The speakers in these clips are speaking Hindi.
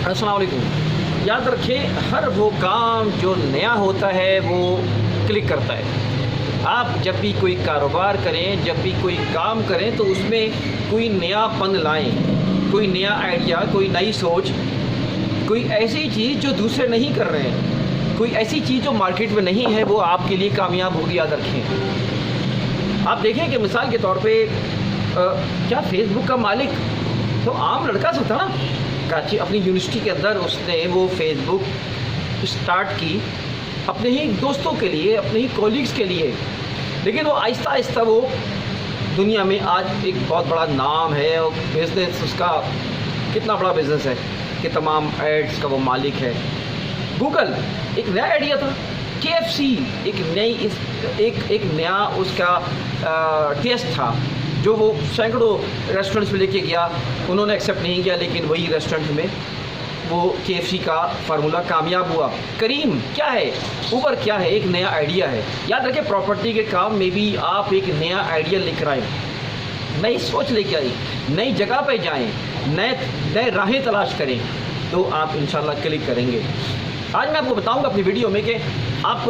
अस्सलाम वालेकुम। याद रखें, हर वो काम जो नया होता है वो क्लिक करता है। आप जब भी कोई कारोबार करें, जब भी कोई काम करें तो उसमें कोई नयापन लाएं, कोई नया आइडिया, कोई नई सोच, कोई ऐसी चीज़ जो दूसरे नहीं कर रहे हैं, कोई ऐसी चीज़ जो मार्केट में नहीं है, वो आपके लिए कामयाब होगी। याद रखें। आप देखें कि मिसाल के तौर पे क्या फेसबुक का मालिक तो आम लड़का सा था ना, कराची अपनी यूनिवर्सिटी के अंदर उसने वो फेसबुक स्टार्ट की अपने ही दोस्तों के लिए, अपने ही कॉलीग्स के लिए। लेकिन वो आहिस्ता आहिस्ता वो दुनिया में आज एक बहुत बड़ा नाम है और बिज़नेस उसका कितना बड़ा बिज़नेस है कि तमाम एड्स का वो मालिक है। गूगल एक नया आइडिया था, KFC एक नया उसका टेस्ट था जो वो सैकड़ों रेस्टोरेंट्स में लेके गया। उन्होंने एक्सेप्ट नहीं किया, लेकिन वही रेस्टोरेंट में वो KFC का फार्मूला कामयाब हुआ। करीम क्या है, ऊबर क्या है, एक नया आइडिया है। याद रखें, प्रॉपर्टी के काम में भी आप एक नया आइडिया लेकर आए, नई सोच लेके आए, नई जगह पे जाएं, नए राहें तलाश करें तो आप इंशाल्लाह क्लिक करेंगे। आज मैं आपको बताऊंगा अपनी वीडियो में कि आप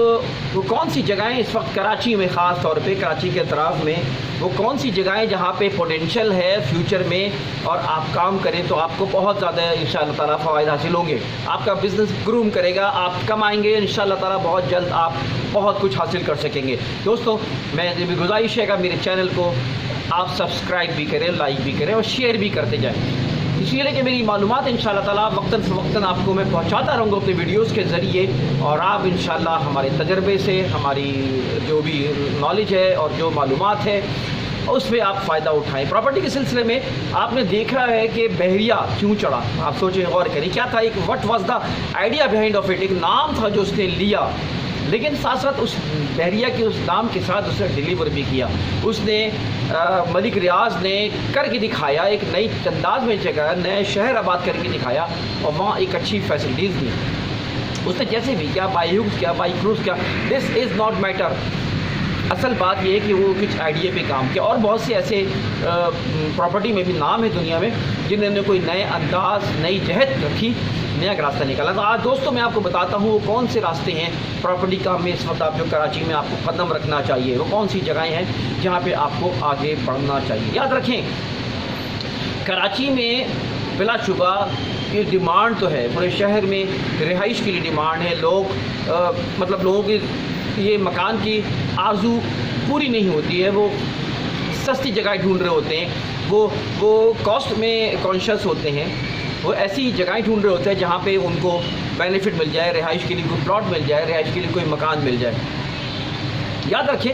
वो कौन सी जगहें इस वक्त कराची में, ख़ास तौर पे कराची के अतराफ़ में वो कौन सी जगहें जहाँ पे पोटेंशियल है फ्यूचर में, और आप काम करें तो आपको बहुत ज़्यादा इंशाअल्लाह ताला फ़वाइद हासिल होंगे। आपका बिज़नेस ग्रूम करेगा, आप कमाएंगे इंशाअल्लाह ताला, बहुत जल्द आप बहुत कुछ हासिल कर सकेंगे। दोस्तों, मेरी भी गुजारिश है कि मेरे चैनल को आप सब्सक्राइब भी करें, लाइक भी करें और शेयर भी करते जाएँ, इसलिए कि मेरी मालूमात इंशाअल्लाह ताला वक्तन फ़वक्तन आपको मैं पहुंचाता रहूँगा अपने वीडियोस के ज़रिए, और आप इंशाअल्लाह हमारे तजर्बे से, हमारी जो भी नॉलेज है और जो मालूमात है उसमें आप फ़ायदा उठाएं। प्रॉपर्टी के सिलसिले में आपने देखा है कि बहरिया क्यों चढ़ा, आप सोचें, गौर करें क्या था, एक what was the idea behind of it, एक नाम था जो उसने लिया, लेकिन साथ साथ उस बहरिया के उस नाम के साथ उसने डिलीवर भी किया। उसने मलिक रियाज ने करके दिखाया, एक नई अंदाज में जगह, नए शहर आबाद करके दिखाया और वहाँ एक अच्छी फैसिलिटीज़ दी। उसने जैसे भी किया, बाई हुक्स किया, बाई क्रूज किया, दिस इज़ नॉट मैटर। असल बात यह है कि वो कुछ आइडिया पे काम किया। और बहुत से ऐसे प्रॉपर्टी में भी नाम है दुनिया में जिन्होंने कोई नए अंदाज, नई जहत रखी, नया रास्ता निकाला। तो आज दोस्तों मैं आपको बताता हूँ वो कौन से रास्ते हैं प्रॉपर्टी काम में इस वक्त आप जो कराची में आपको कदम रखना चाहिए, वो कौन सी जगहें हैं जहाँ पे आपको आगे बढ़ना चाहिए। याद रखें, कराची में बिलाशुबा ये डिमांड तो है, पूरे शहर में रिहाइश के लिए डिमांड है। मतलब लोगों की ये मकान की आरज़ू पूरी नहीं होती है, वो सस्ती जगह ढूंढ रहे होते हैं, वो कॉस्ट में कॉन्शियस होते हैं, वो ऐसी जगहें ढूंढ रहे होते हैं जहाँ पे उनको बेनिफिट मिल जाए, रिहाइश के लिए कोई प्लॉट मिल जाए, रिहाइश के लिए कोई मकान मिल जाए। याद रखें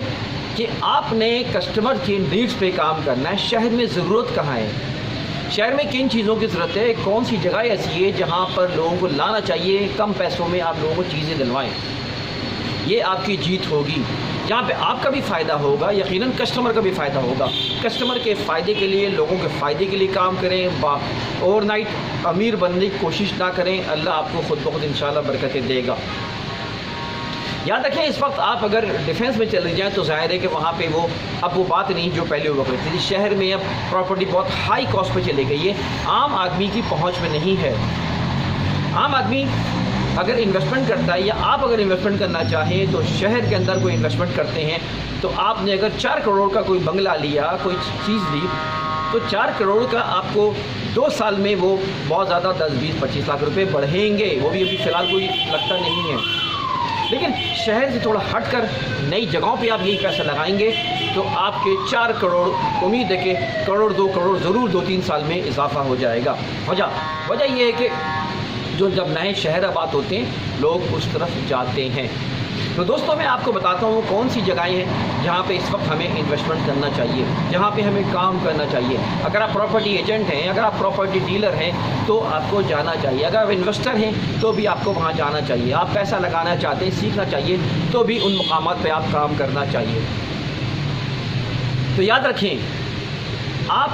कि आपने कस्टमर की नीड्स पे काम करना है। शहर में ज़रूरत कहाँ है, शहर में किन चीज़ों की ज़रूरत है, कौन सी जगह ऐसी है जहाँ पर लोगों को लाना चाहिए, कम पैसों में आप लोगों को चीज़ें दिलवाएँ, ये आपकी जीत होगी। जहाँ पे आपका भी फ़ायदा होगा, यकीनन कस्टमर का भी फ़ायदा होगा। कस्टमर के फ़ायदे के लिए, लोगों के फ़ायदे के लिए काम करें, ओवरनाइट अमीर बनने की कोशिश ना करें, अल्लाह आपको खुद ब खुद इंशाल्लाह बरकतें देगा। याद रखें, इस वक्त आप अगर डिफेंस में चले जाएँ तो ज़ाहिर है कि वहाँ पे अब वो बात नहीं जो पहले हुआ करती थी। शहर में अब प्रॉपर्टी बहुत हाई कॉस्ट पर चली गई है, आम आदमी की पहुँच में नहीं है। आम आदमी अगर इन्वेस्टमेंट करता है, या आप अगर इन्वेस्टमेंट करना चाहें तो शहर के अंदर कोई इन्वेस्टमेंट करते हैं तो आपने अगर 4 करोड़ का कोई बंगला लिया, कोई चीज़ ली, तो 4 करोड़ का आपको 2 साल में वो बहुत ज़्यादा 10, 20, 25 लाख रुपए बढ़ेंगे। वो भी अभी फ़िलहाल कोई लगता नहीं है, लेकिन शहर से थोड़ा हट कर नई जगहों पे आप यही पैसा लगाएंगे तो आपके 4 करोड़, उम्मीद है कि करोड़, 2 करोड़ ज़रूर 2-3 साल में इजाफा हो जाएगा। वजह यह है कि जब नए शहर आबाद होते हैं लोग उस तरफ जाते हैं। तो दोस्तों मैं आपको बताता हूँ कौन सी जगहें हैं जहाँ पे इस वक्त हमें इन्वेस्टमेंट करना चाहिए, जहाँ पे हमें काम करना चाहिए। अगर आप प्रॉपर्टी एजेंट हैं, अगर आप प्रॉपर्टी डीलर हैं तो आपको जाना चाहिए। अगर आप इन्वेस्टर हैं तो भी आपको वहाँ जाना चाहिए। आप पैसा लगाना चाहते हैं, सीखना चाहिए, तो भी उन मुकामात पर आप काम करना चाहिए। तो याद रखें, आप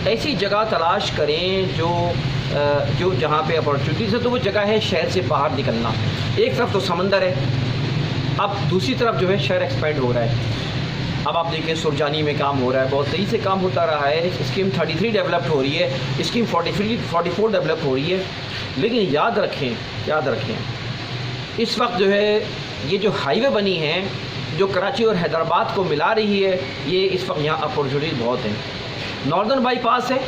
ऐसी जगह तलाश करें जो जहाँ पे अपॉर्चुनिटीज़ है, तो वो जगह है शहर से बाहर निकलना। एक तरफ तो समंदर है, अब दूसरी तरफ जो है शहर एक्सपेंड हो रहा है। अब आप देखें सुरजानी में काम हो रहा है, बहुत तेज़ी से काम होता रहा है। स्कीम 33 डेवलप हो रही है, स्कीम 44 डेवलप हो रही है। लेकिन याद रखें इस वक्त जो है ये जो हाईवे बनी है जो कराची और हैदराबाद को मिला रही है, ये इस वक्त यहाँ अपॉर्चुनिटीज़ बहुत हैं। नॉर्दर्न बाईपास है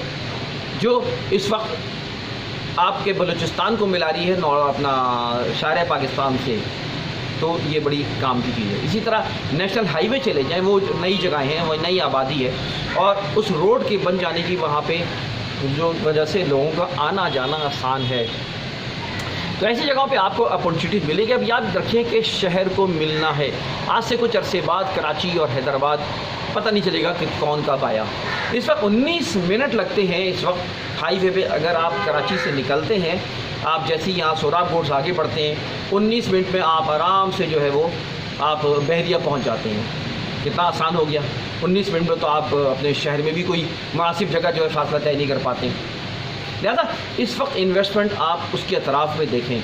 जो इस वक्त आपके बलूचिस्तान को मिला रही है अपना शार पाकिस्तान से, तो ये बड़ी काम की चीज़ है। इसी तरह नेशनल हाईवे चले जाएं, वो नई जगह हैं, वो नई आबादी है और उस रोड के बन जाने की वहाँ पे जो वजह से लोगों का आना जाना आसान है। तो ऐसी जगहों पे आपको अपॉर्चुनिटी मिलेगी। अब याद रखें कि शहर को मिलना है। आज से कुछ अरसे बाद कराची और हैदराबाद पता नहीं चलेगा कि कौन कब आया। इस वक्त 19 मिनट लगते हैं इस वक्त हाईवे पे। अगर आप कराची से निकलते हैं, आप जैसे ही यहाँ सोराब रोड से आगे बढ़ते हैं 19 मिनट में आप आराम से जो है वो आप बहरिया पहुँच जाते हैं। कितना आसान हो गया। 19 मिनट में तो आप अपने शहर में भी कोई मुनासिब जगह जो है फासला तय नहीं कर पाते। लिहाजा इस वक्त इन्वेस्टमेंट आप उसके अतराफ़ में देखें।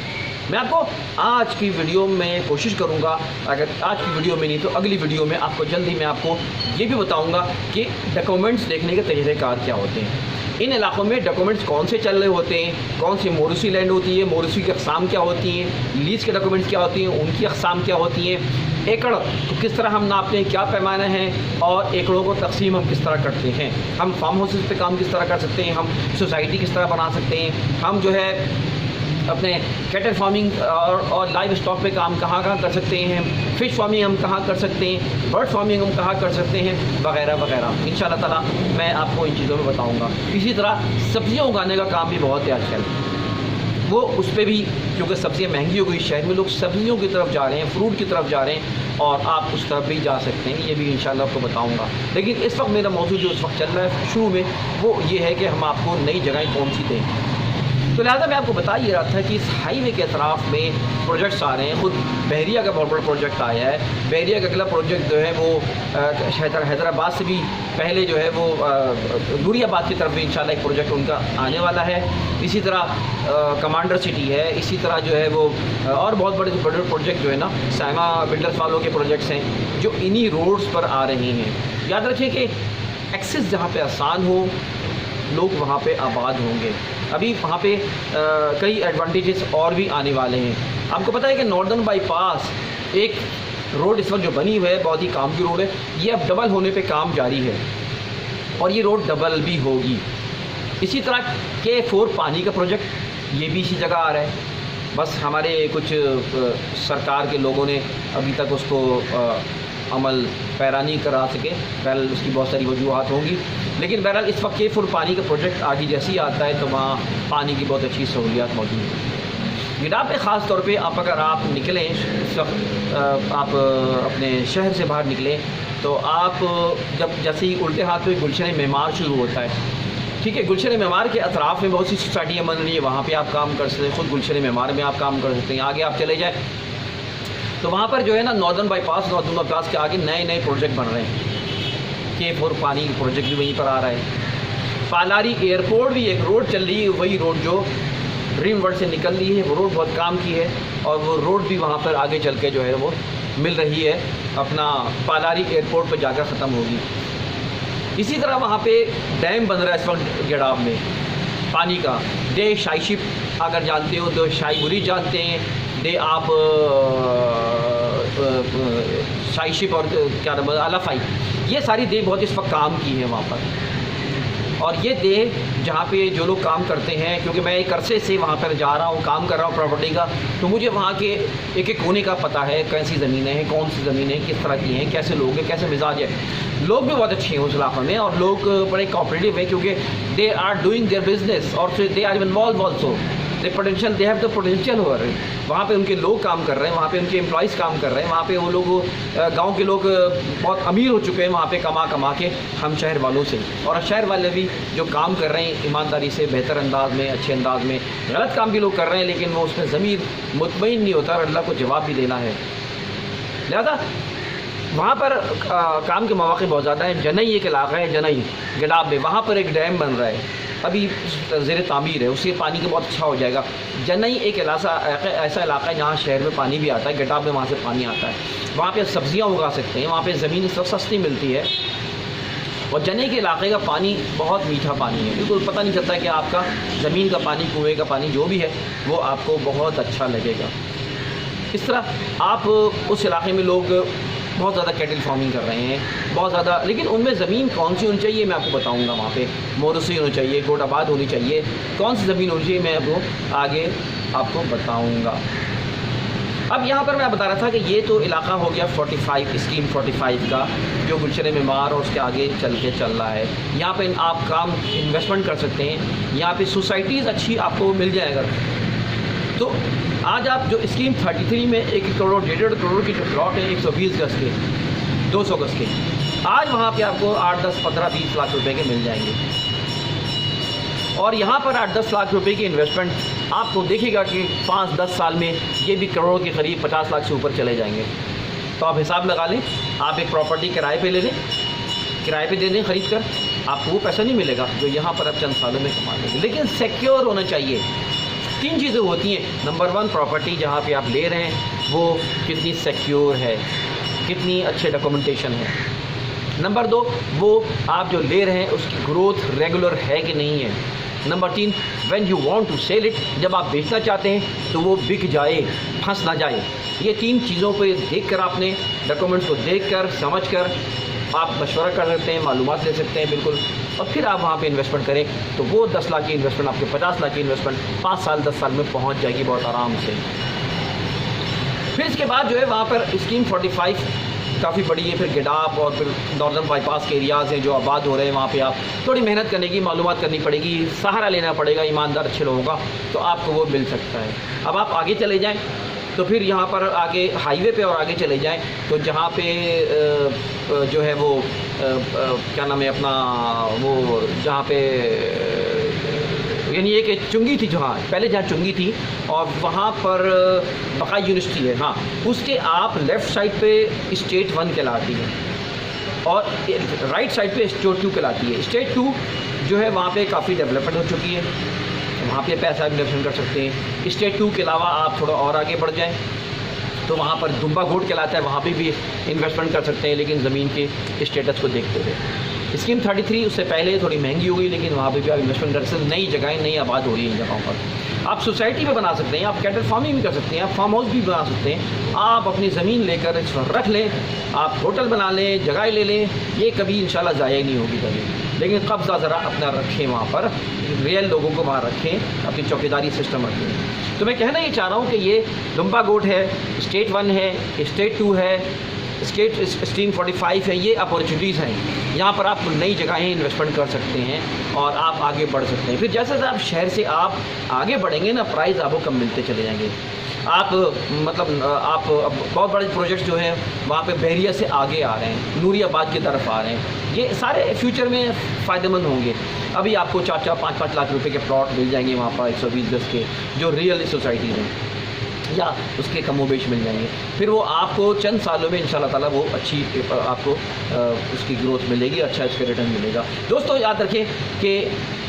मैं आपको आज की वीडियो में कोशिश करूंगा, अगर आज की वीडियो में नहीं तो अगली वीडियो में आपको जल्दी मैं आपको ये भी बताऊंगा कि डॉक्यूमेंट्स देखने के तरीक़ेकार क्या होते हैं। इन इलाकों में डॉक्यूमेंट्स कौन से चल रहे होते हैं, कौन सी मोरूसी लैंड होती है, मोरूसी की अक़साम क्या होती हैं, लीज़ के डॉक्यूमेंट्स क्या होती हैं, उनकी अक़साम क्या होती हैं, एकड़ तो किस तरह हम नापते हैं, क्या पैमाना है और एकड़ों को तकसीम हम किस तरह करते हैं, हम फार्म हाउसेस पे काम किस तरह कर सकते हैं, हम सोसाइटी किस तरह बना सकते हैं, हम जो है अपने कैटल फार्मिंग और लाइव स्टॉक पे काम कहाँ कर सकते हैं, फ़िश फार्मिंग हम कहाँ कर सकते हैं, बर्ड फार्मिंग हम कहाँ कर सकते हैं, वगैरह वगैरह। इंशाअल्लाह ताला मैं आपको इन चीज़ों में बताऊँगा। इसी तरह सब्ज़ियाँ उगाने का काम भी बहुत है आजकल, वो उस पर भी क्योंकि सब्ज़ियाँ महंगी हो गई, शहर में लोग सब्ज़ियों की तरफ जा रहे हैं, फ्रूट की तरफ जा रहे हैं और आप उस तरफ भी जा सकते हैं। ये भी इंशाअल्लाह आपको बताऊँगा। लेकिन इस वक्त मेरा मौजूद जो इस वक्त चल रहा है शुरू में वो ये है कि हम आपको नई जगह कौन सी दें। तो लिहाजा मैं आपको बता ही रहा था कि इस हाईवे के अतराफ़ में प्रोजेक्ट्स आ रहे हैं। ख़ुद बहरिया का बहुत बड़ा प्रोजेक्ट आया है। बहरिया का अगला प्रोजेक्ट जो है वो हैदराबाद से भी पहले जो है वो नूरियाबाद की तरफ भी इंशाल्लाह एक प्रोजेक्ट उनका आने वाला है। इसी तरह कमांडर सिटी है, इसी तरह जो है वो और बहुत बड़े बड़े प्रोजेक्ट जो है ना साइमा बिल्डर्स वालों के प्रोजेक्ट्स हैं जो इन्हीं रोड्स पर आ रहे हैं। याद रखिए कि एक्सेस जहाँ पे आसान हो लोग वहाँ पे आबाद होंगे। अभी वहाँ पे कई एडवांटेजेस और भी आने वाले हैं। आपको पता है कि नॉर्दर्न बाईपास एक रोड इस वक्त जो बनी हुई है बहुत ही काम की रोड है, ये अब डबल होने पे काम जारी है और ये रोड डबल भी होगी। इसी तरह K4 पानी का प्रोजेक्ट ये भी इसी जगह आ रहा है। बस हमारे कुछ सरकार के लोगों ने अभी तक उसको अमल पैरा नहीं करा सके। बहरहाल उसकी बहुत सारी वजूहत होंगी, लेकिन बहरहाल इस वक्त K4 पानी का प्रोजेक्ट आगे जैसे ही आता है तो वहाँ पानी की बहुत अच्छी सहूलियात मौजूद है। गिडाब पे ख़ास तौर पे अगर आप निकलें इस वक्त आप अपने शहर से बाहर निकलें तो आप जब जैसे ही उल्टे हाथ पे गुलशन मेमार शुरू होता है, ठीक है, गुलशन मेमार के अतराफ़ में बहुत सी सोसाइटियाँ बन रही है, वहाँ पर आप काम कर सकते हैं। ख़ुद गुलशन मेमार में आप काम कर सकते हैं। आगे आप चले जाएँ तो वहाँ पर जो है ना नॉर्दर्न बाईपास के आगे नए नए प्रोजेक्ट बन रहे हैं। K4 पानी प्रोजेक्ट भी वहीं पर आ रहा है। पालारी एयरपोर्ट भी एक रोड चल रही है, वही रोड जो ड्रीम वर्ल्ड से निकल रही है, वो रोड बहुत काम की है और वो रोड भी वहाँ पर आगे चल के जो है वो मिल रही है, अपना पालारी एयरपोर्ट पर जाकर ख़त्म होगी। इसी तरह वहाँ पे डैम बन रहा है इस वक्त गिडाब में पानी का। डे शाइशिप अगर जानते हो तो शाईबुरी जानते हैं, डे आप शाइशिप और क्या नाम अलाफाई, ये सारी दे बहुत इस वक्त काम की है वहाँ पर। और ये दे जहाँ पे जो लोग काम करते हैं, क्योंकि मैं एक अरसे से वहाँ पर जा रहा हूँ, काम कर रहा हूँ प्रॉपर्टी का, तो मुझे वहाँ के एक एक कोने का पता है, कैसी ज़मीनें हैं, कौन सी ज़मीनें किस तरह की हैं, कैसे लोग हैं, कैसे मिजाज है। लोग भी बहुत अच्छे हैं उस इलाक़े में और लोग बड़े कोऑपरेटिव हैं क्योंकि they are doing their business और they are involve also they potential, they have the potential हो रहे हैं। वहाँ पे उनके लोग काम कर रहे हैं, वहाँ पे उनके एम्प्लॉइज़ काम कर रहे हैं, वहाँ पे वो लोग गांव के लोग बहुत अमीर हो चुके हैं वहाँ पे कमा के हम शहर वालों से। और शहर वाले भी जो काम कर रहे हैं ईमानदारी से, बेहतर अंदाज में, अच्छे अंदाज में। गलत काम भी लोग कर रहे हैं लेकिन वो उसमें ज़मीर मुतमईन नहीं होता और अल्लाह को जवाब भी देना है। लिहाजा वहाँ पर काम के मौके बहुत ज़्यादा हैं। जनई एक इलाका है, जनई गिडाब में, वहाँ पर एक डैम बन रहा है, अभी ज़ेर तामीर है, उससे पानी का बहुत अच्छा हो जाएगा। जनई एक ऐसा इलाका है जहाँ शहर में पानी भी आता है, गिडाब में वहाँ से पानी आता है। वहाँ पे सब्ज़ियाँ उगा सकते हैं, वहाँ पे ज़मीन सब सस्ती मिलती है और जने के इलाके का पानी बहुत मीठा पानी है, बिल्कुल पता नहीं चलता कि आपका ज़मीन का पानी, कुएँ का पानी जो भी है वो आपको बहुत अच्छा लगेगा। इस तरह आप उस इलाके में लोग बहुत ज़्यादा कैटल फार्मिंग कर रहे हैं, बहुत ज़्यादा, लेकिन उनमें ज़मीन कौन सी होनी चाहिए मैं आपको बताऊंगा। वहाँ पे मोरसी होनी चाहिए, गोटाबाद होनी चाहिए, कौन सी ज़मीन होनी चाहिए मैं आपको आगे आपको बताऊंगा। अब यहाँ पर मैं बता रहा था कि ये तो इलाका हो गया 45 स्कीम 45 का, जो गुलशन मेमार और उसके आगे चल रहा है। यहाँ पे आप काम इन्वेस्टमेंट कर सकते हैं, यहाँ पे सोसाइटीज़ अच्छी आपको मिल जाएगा। तो आज आप जो स्कीम 33 में 1 करोड़ 1.5 करोड़ की जो प्लॉट है 120 गज के, 200 गज के, आज वहाँ पे आपको 8, 10, 15, 20 लाख रुपए के मिल जाएंगे। और यहाँ पर 8-10 लाख रुपए की इन्वेस्टमेंट आपको देखिएगा कि 5-10 साल में ये भी करोड़ के करीब 50 लाख से ऊपर चले जाएंगे। तो आप हिसाब लगा लें, आप एक प्रॉपर्टी किराए पे ले लें, किराए पे दे दें खरीद कर, आपको वो पैसा नहीं मिलेगा जो यहाँ पर आप चंद सालों में कमा लेंगे। लेकिन सिक्योर होना चाहिए। 3 चीज़ें होती हैं। नंबर 1, प्रॉपर्टी जहाँ पे आप ले रहे हैं वो कितनी सिक्योर है, कितनी अच्छे डॉक्यूमेंटेशन है। नंबर 2, वो आप जो ले रहे हैं उसकी ग्रोथ रेगुलर है कि नहीं है। Number 3, when you want to sell it, जब आप बेचना चाहते हैं तो वो बिक जाए, फंस ना जाए। ये 3 चीज़ों को देखकर, आपने डॉक्यूमेंट्स को देखकर समझकर आप मशवरा कर सकते हैं, मालूमात ले सकते हैं बिल्कुल, और फिर आप वहाँ पे इन्वेस्टमेंट करें तो वो 10 लाख की इन्वेस्टमेंट आपके 50 लाख की इन्वेस्टमेंट 5 साल 10 साल में पहुँच जाएगी बहुत आराम से। फिर इसके बाद जो है वहाँ पर स्कीम 45 काफ़ी बड़ी है, फिर गिडाप और फिर नॉर्दर्न बाईपास के एरियाज़ हैं जो आबाद हो रहे हैं। वहाँ पे आप थोड़ी मेहनत करने की, मालूमात करनी पड़ेगी, सहारा लेना पड़ेगा ईमानदार अच्छे लोगों का, तो आपको वो मिल सकता है। अब आप आगे चले जाएं तो फिर यहाँ पर आगे हाईवे पे और आगे चले जाएं तो जहाँ पे जो है वो क्या नाम है अपना, वो जहाँ पे यानी ये कि चुंगी थी, जहाँ पहले जहाँ चुंगी थी और वहाँ पर बकाई यूनिवर्सिटी है, हाँ, उसके आप लेफ़्ट साइड पे स्टेट 1 कहलाती है और राइट साइड पे स्टेट 2 कहलाती है। स्टेट 2 जो है वहाँ पे काफ़ी डेवलपमेंट हो चुकी है, वहाँ पे पैसा इन्वेस्टमेंट कर सकते हैं। स्टेट 2 के अलावा आप थोड़ा और आगे बढ़ जाएँ तो वहाँ पर दुम्बा घोट कहलाता है, वहाँ पे भी इन्वेस्टमेंट कर सकते हैं, लेकिन ज़मीन के स्टेटस को देखते हुए। स्कीम 33 उससे पहले थोड़ी महंगी हो गई, लेकिन वहाँ पे भी आप इन्वेस्टमेंट कर सकते हैं। नई जगहें नई आबाद हो रही हैं इन जगहों पर। आप सोसाइटी में बना सकते हैं, आप कैटल फार्मिंग भी कर सकते हैं, आप फार्म हाउस भी बना सकते हैं। आप अपनी ज़मीन लेकर इस पर रख लें, आप होटल बना लें, जगह ले लें, ये कभी इंशाल्लाह ज़ाया नहीं होगी ज़मीन। लेकिन कब्ज़ा ज़रा अपना रखें, वहाँ पर रियल लोगों को वहाँ रखें, अपनी चौकीदारी सिस्टम रखें। तो मैं कहना ये चाह रहा हूँ कि ये दुम्बा गोट है, स्टेट 1 है, स्टेट 2 है, स्टेट स्कीम 45 है, ये अपॉर्चुनिटीज़ हैं। यहाँ पर आप नई जगहें इन्वेस्टमेंट कर सकते हैं और आप आगे बढ़ सकते हैं। फिर जैसे जैसे आप शहर से आप आगे बढ़ेंगे ना, प्राइस आपको कम मिलते चले जाएंगे। आप मतलब आप बहुत बड़े प्रोजेक्ट्स जो हैं वहाँ पे बहरिया से आगे आ रहे हैं, नूरियाबाद की तरफ आ रहे हैं, ये सारे फ्यूचर में फ़ायदेमंद होंगे। अभी आपको 4-4, 5-5 लाख रुपए के प्लॉट मिल जाएंगे वहाँ पर 120 गज के, जो रियल सोसाइटीज़ हैं, या उसके कमोबेश मिल जाएंगे। फिर वो आपको चंद सालों में इंशाल्लाह ताला वो अच्छी आपको उसकी ग्रोथ मिलेगी, अच्छा इसका रिटर्न मिलेगा। दोस्तों याद रखें कि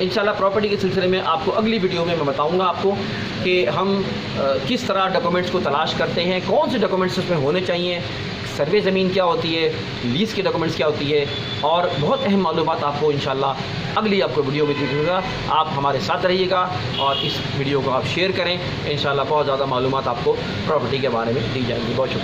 इंशाल्लाह प्रॉपर्टी के सिलसिले में आपको अगली वीडियो में मैं बताऊंगा आपको कि हम किस तरह डॉक्यूमेंट्स को तलाश करते हैं, कौन से डॉक्यूमेंट्स उसमें होने चाहिए, सर्वे ज़मीन क्या होती है, लीज़ के डॉक्यूमेंट्स क्या होती है, और बहुत अहम मालूमात आपको इंशाल्लाह अगली आपको वीडियो में दिखेगा। आप हमारे साथ रहिएगा और इस वीडियो को आप शेयर करें, इंशाल्लाह बहुत ज़्यादा मालूमात आपको प्रॉपर्टी के बारे में दी जाएगी। बहुत शुक्रिया।